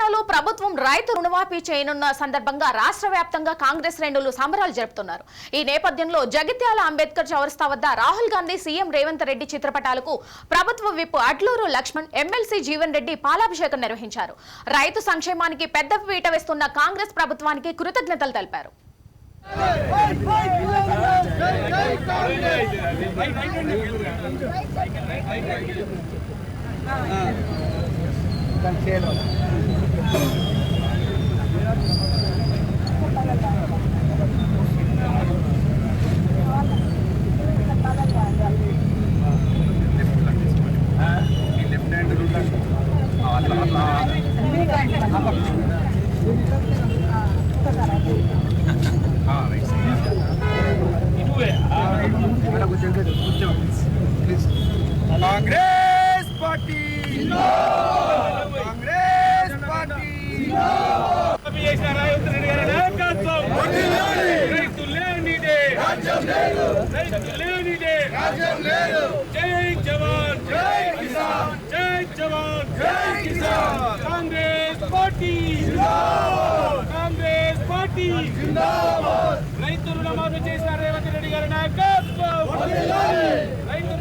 తెలంగాణలో ప్రభుత్వం రైతు రుణమాఫీ చేయనున్న సందర్భంగా రాష్ట్ర వ్యాప్తంగా కాంగ్రెస్ శ్రేణులు సంబరాలు జరుపుతున్నారు. ఈ నేపథ్యంలో జగిత్యాల అంబేద్కర్ చౌరస్తా వద్ద రాహుల్ గాంధీ, సీఎం రేవంత్ రెడ్డి చిత్రపటాలకు ప్రభుత్వ విప్ అడ్లూరు లక్ష్మణ్, ఎమ్మెల్సీ జీవన్ రెడ్డి పాలాభిషేకం నిర్వహించారు. రైతు సంక్షేమానికి పెద్ద పీట వేస్తున్న కాంగ్రెస్ ప్రభుత్వానికి కృతజ్ఞతలు తెలిపారు. कांग्रेस पार्टी कांग्रेस पार्टी जय जवान जय किसान जय जवान जय किसान कांग्रेस पार्टी कांग्रेस पार्टी రైతు రుణమాఫీ చేసిన రేవంత్ రెడ్డి గారి నాయకత్వం రైతు